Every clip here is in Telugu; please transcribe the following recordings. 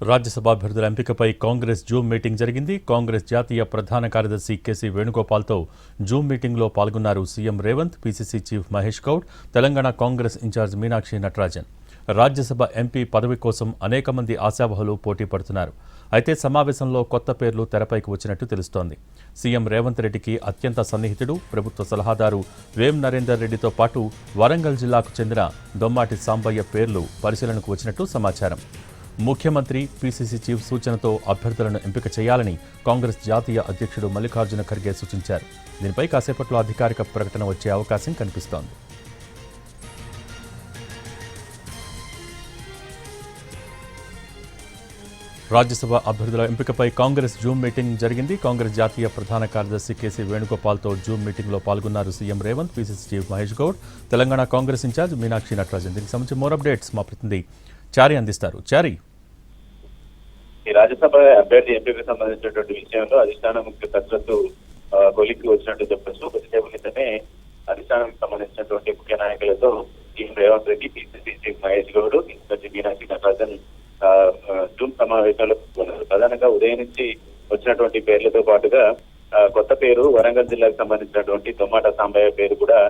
రాజ్యసభ అభ్యర్థుల ఎంపికపై కాంగ్రెస్ జూమ్ మీటింగ్ జరిగింది. కాంగ్రెస్ జాతీయ ప్రధాన కార్యదర్శి కేసీ వేణుగోపాల్తో జూమ్ మీటింగ్లో పాల్గొన్నారు CM Revanth, PCC chief Mahesh Goud, Telangana Congress incharge Meenakshi Natarajan. Rajya Sabha MP పదవి కోసం అనేక మంది ఆశావహులు పోటీ పడుతున్నారు. అయితే సమావేశంలో కొత్త పేర్లు తెరపైకి వచ్చినట్టు తెలుస్తోంది. సీఎం రేవంత్ రెడ్డికి అత్యంత సన్నిహితుడు, ప్రభుత్వ సలహాదారు వేం నరేందర్ రెడ్డితో పాటు వరంగల్ జిల్లాకు చెందిన దొమ్మాటి సాంబయ్య పేర్లు పరిశీలనకు వచ్చినట్టు సమాచారం. ముఖ్యమంత్రి, పీసీసీ చీఫ్ సూచనతో అభ్యర్థులను ఎంపిక చేయాలని కాంగ్రెస్ జాతీయ అధ్యక్షుడు మల్లికార్జున ఖర్గే సూచించారు. దీనిపై కాసేపట్లో అధికారిక ప్రకటన వచ్చే అవకాశం కనిపిస్తోంది. రాజ్యసభ అభ్యర్థుల ఎంపికపై కాంగ్రెస్ జూమ్ మీటింగ్ జరిగింది. కాంగ్రెస్ జాతీయ ప్రధాన కార్యదర్శి కేసీ వేణుగోపాల్తో జూమ్ మీటింగ్లో పాల్గొన్నారు CM Revanth, PCC chief Mahesh Goud, Telangana Congress incharge Meenakshi Natarajan. దీనికి సంబంధించి మోర్ అప్డేట్స్ మా ప్రతినిధి చారి అందిస్తారు. చారి, ఈ రాజ్యసభ అభ్యర్థి ఎంపికకు సంబంధించినటువంటి విషయంలో అధిష్టానం ముఖ్య కసరత్తు కొలిక్కి వచ్చినట్టు చెప్పచ్చు. కొద్దిసేపు క్రితమే అధిష్టానానికి సంబంధించినటువంటి ముఖ్య నాయకులతో CM Revanth Reddy, PCC chief Mahesh Goud, incharge Meenakshi Natarajan Zoom సమావేశంలో ప్రధానంగా ఉదయం నుంచి వచ్చినటువంటి పేర్లతో పాటుగా కొత్త పేరు వరంగల్ జిల్లాకు సంబంధించినటువంటి దొమ్మాట సాంబయ్య పేరు కూడా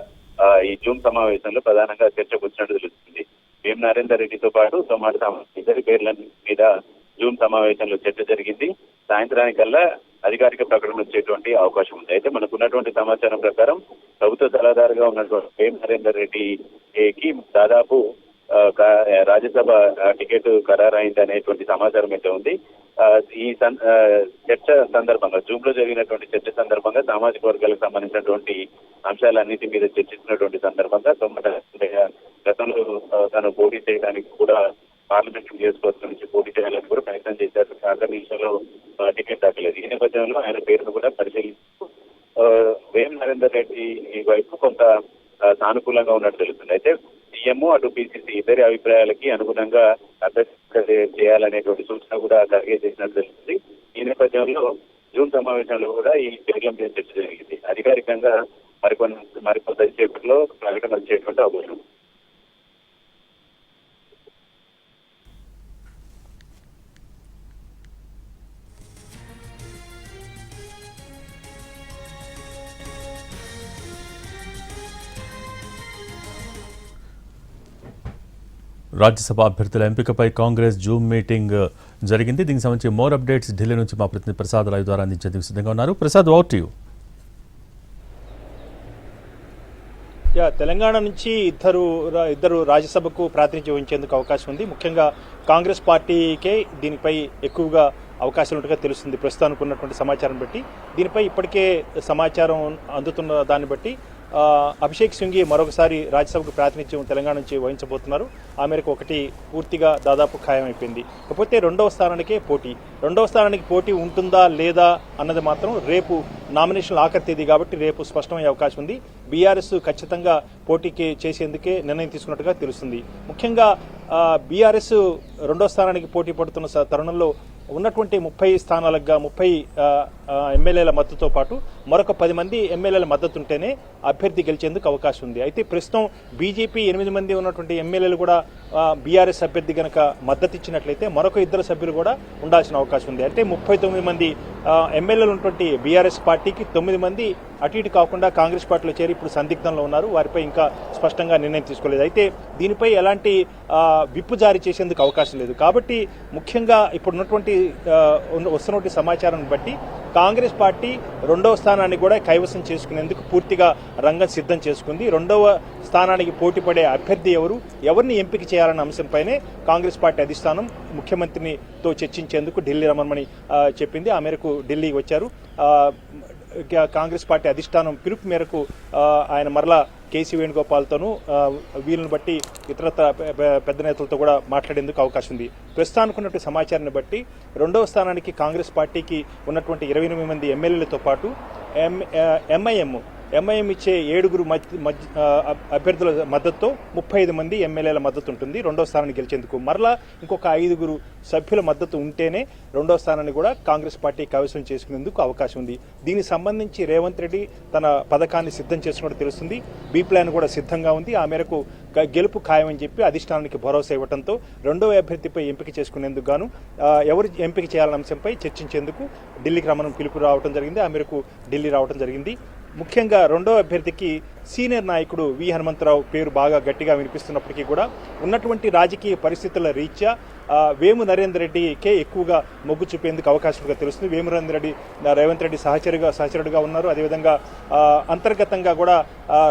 ఈ జూమ్ సమావేశంలో ప్రధానంగా చర్చకు వచ్చినట్టు తెలుస్తుంది. వేం నరేందర్ రెడ్డితో పాటు దొమ్మాట సాంబయ్య ఇద్దరి పేర్ల మీద జూమ్ సమావేశంలో చర్చ జరిగింది. సాయంత్రానికల్లా అధికారిక ప్రకటన వచ్చేటువంటి అవకాశం ఉంది. అయితే మనకున్నటువంటి సమాచారం ప్రకారం ప్రభుత్వ సలహాదారుగా ఉన్నటువంటి వేం నరేందర్ రెడ్డికి దాదాపు రాజ్యసభ టికెట్ ఖరారైంది అనేటువంటి సమాచారం అయితే ఉంది. ఈ చర్చ సందర్భంగా జూమ్ లో జరిగినటువంటి చర్చ సందర్భంగా సామాజిక వర్గాలకు సంబంధించినటువంటి అంశాలన్నిటి మీద చర్చించినటువంటి సందర్భంగా గతంలో తను పోటీ చేయడానికి కూడా పార్లమెంట్ నియోజకవర్గం నుంచి పోటీ చేయాలని కూడా ప్రయత్నం చేశారు. ఆఖరి నిమిషంలో టికెట్ దక్కలేదు. ఈ నేపథ్యంలో ఆయన పేరును కూడా పరిశీలిస్తూ వేం నరేందర్ రెడ్డి వైపు కొంత సానుకూలంగా ఉన్నట్టు తెలుస్తుంది. అయితే సీఎం అటు పీసీసీ ఇద్దరి అభిప్రాయాలకి అనుగుణంగా అభ్యర్థి చేయాలనేటువంటి సూచన కూడా ఖర్గే చేసినట్టు తెలుస్తుంది. ఈ నేపథ్యంలో జూన్ సమావేశంలో కూడా ఈ పేర్ల మీద చర్చ జరిగింది. అధికారికంగా మరికొంతసేపట్లో ప్రకటన వచ్చేటువంటి అవకాశం. రాజ్యసభ అభ్యర్థుల ఎంపికపై కాంగ్రెస్ జూమ్ మీటింగ్ జరిగింది. దీనికి సంబంధించి మోర్ అప్డేట్స్ ఢిల్లీ నుంచి మా ప్రతినిధి ప్రసాద్ లైవ్ ద్వారా అందించేందుకు సిద్ధంగా ఉన్నారు. Prasad, over to you. Telangana నుంచి ఇద్దరు రాజ్యసభకు ప్రాతినిధ్యం వహించేందుకు అవకాశం ఉంది. ముఖ్యంగా కాంగ్రెస్ పార్టీకే దీనిపై ఎక్కువగా అవకాశాలు ఉన్నట్టుగా తెలుస్తుంది ప్రస్తుతానికి ఉన్నటువంటి సమాచారం బట్టి. దీనిపై ఇప్పటికే సమాచారం అందుతున్న దాన్ని బట్టి అభిషేక్ సింఘి మరొకసారి రాజ్యసభకు ప్రాతినిధ్యం తెలంగాణ నుంచి వహించబోతున్నారు. ఆ మేరకు ఒకటి పూర్తిగా దాదాపు ఖాయమైపోయింది. కాకపోతే రెండవ స్థానానికి పోటీ ఉంటుందా లేదా అన్నది మాత్రం రేపు నామినేషన్లు ఆఖరి తేదీ కాబట్టి రేపు స్పష్టమయ్యే అవకాశం ఉంది. బీఆర్ఎస్ ఖచ్చితంగా పోటీకి చేసేందుకే నిర్ణయం తీసుకున్నట్టుగా తెలుస్తుంది. ముఖ్యంగా బీఆర్ఎస్ రెండో స్థానానికి పోటీ పడుతున్న తరుణంలో ఉన్నటువంటి 30 ఎమ్మెల్యేల మద్దతుతో పాటు మరొక 10 మంది ఎమ్మెల్యేల మద్దతు ఉంటేనే అభ్యర్థి గెలిచేందుకు అవకాశం ఉంది. అయితే ప్రస్తుతం బీజేపీ 8 మంది ఉన్నటువంటి ఎమ్మెల్యేలు కూడా బీఆర్ఎస్ అభ్యర్థి గనక మద్దతు ఇచ్చినట్లయితే మరొక 2 సభ్యులు కూడా ఉండాల్సిన అవకాశం ఉంది. అంటే 39 మంది ఎమ్మెల్యేలు ఉన్నటువంటి బీఆర్ఎస్ పార్టీకి 9 మంది అటు ఇటు కాకుండా కాంగ్రెస్ పార్టీలో చేరి ఇప్పుడు సందిగ్ధంలో ఉన్నారు. వారిపై ఇంకా స్పష్టంగా నిర్ణయం తీసుకోలేదు. అయితే దీనిపై ఎలాంటి విప్పు జారీ చేసేందుకు అవకాశం లేదు. కాబట్టి ముఖ్యంగా ఇప్పుడు వస్తున్నటువంటి సమాచారాన్ని బట్టి కాంగ్రెస్ పార్టీ రెండవ స్థానాన్ని కూడా కైవసం చేసుకునేందుకు పూర్తిగా రంగం సిద్ధం చేసుకుంది. రెండవ స్థానానికి పోటీ పడే అభ్యర్థి ఎవరిని ఎంపిక చేయాలన్న అంశంపైనే కాంగ్రెస్ పార్టీ అధిష్టానం ముఖ్యమంత్రితో చర్చించేందుకు ఢిల్లీ రమ్మని చెప్పింది. ఆ మేరకు ఢిల్లీకి వచ్చారు. కాంగ్రెస్ పార్టీ అధిష్టానం పిలుపు మేరకు ఆయన మరలా కేసీ వేణుగోపాల్తోనూ వీళ్ళని బట్టి ఇతరత్ర పెద్ద నేతలతో కూడా మాట్లాడేందుకు అవకాశం ఉంది. ప్రస్తుతానికి ఉన్నటువంటి సమాచారాన్ని బట్టి రెండవ స్థానానికి కాంగ్రెస్ పార్టీకి ఉన్నటువంటి 28 మంది ఎమ్మెల్యేలతో పాటు ఎంఐఎం ఎంఐఎం ఇచ్చే 7 అభ్యర్థుల మద్దతుతో 35 మంది ఎమ్మెల్యేల మద్దతు ఉంటుంది రెండో స్థానాన్ని గెలిచేందుకు. మరలా ఇంకొక 5 సభ్యుల మద్దతు ఉంటేనే రెండో స్థానాన్ని కూడా కాంగ్రెస్ పార్టీ కైవసం చేసుకునేందుకు అవకాశం ఉంది. దీనికి సంబంధించి రేవంత్ రెడ్డి తన పథకాన్ని సిద్ధం చేసుకున్నట్టు తెలుస్తుంది. బి ప్లాన్ కూడా సిద్ధంగా ఉంది. ఆ మేరకు గెలుపు ఖాయమని చెప్పి అధిష్టానానికి భరోసా ఇవ్వడంతో రెండో అభ్యర్థిపై ఎంపిక చేసుకునేందుకు గాను ఎవరు ఎంపిక చేయాలన్న అంశంపై చర్చించేందుకు ఢిల్లీకి రమ్మని పిలుపు రావడం జరిగింది. ఆ మేరకు ఢిల్లీ రావడం జరిగింది. ముఖ్యంగా రెండో అభ్యర్థికి సీనియర్ నాయకుడు వి హనుమంతరావు పేరు బాగా గట్టిగా వినిపిస్తున్నప్పటికీ కూడా ఉన్నటువంటి రాజకీయ పరిస్థితుల రీత్యా వేము నరేందర్ రెడ్డికే ఎక్కువగా మొగ్గు చూపేందుకు అవకాశంగా తెలుస్తుంది. వేము నరేందర్ రెడ్డి రేవంత్ రెడ్డి సహచరుడిగా ఉన్నారు. అదేవిధంగా అంతర్గతంగా కూడా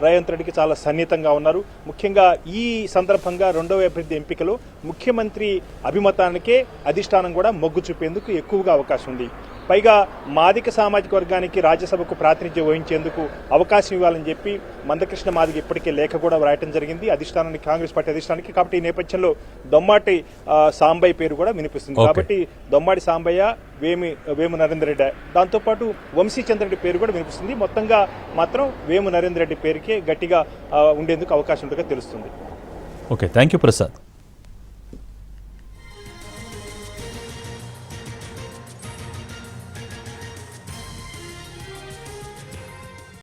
రేవంత్ రెడ్డికి చాలా సన్నిహితంగా ఉన్నారు. ముఖ్యంగా ఈ సందర్భంగా రెండవ అభ్యర్థి ఎంపికలో ముఖ్యమంత్రి అభిమతానికే అధిష్టానం కూడా మొగ్గు చూపేందుకు ఎక్కువగా అవకాశం ఉంది. పైగా మాదిక సామాజిక వర్గానికి రాజ్యసభకు ప్రాతినిధ్యం వహించేందుకు అవకాశం ఇవ్వాలని చెప్పి మందకృష్ణ మాదిగ ఇప్పటికే లేఖ కూడా వ్రాయటం జరిగింది అధిష్టానానికి, కాంగ్రెస్ పార్టీ అధిష్టానానికి. కాబట్టి ఈ నేపథ్యంలో దొమ్మాటి సాంబయ్య పేరు కూడా వినిపిస్తుంది. కాబట్టి దొమ్మాటి సాంబయ్య, వేము నరేందర్ రెడ్డి, దాంతోపాటు వంశీచంద్ర రెడ్డి పేరు కూడా వినిపిస్తుంది. మొత్తంగా మాత్రం వేము నరేందర్ రెడ్డి పేరుకే గట్టిగా ఉండేందుకు అవకాశం ఉండగా తెలుస్తుంది. Okay, thank you Prasad.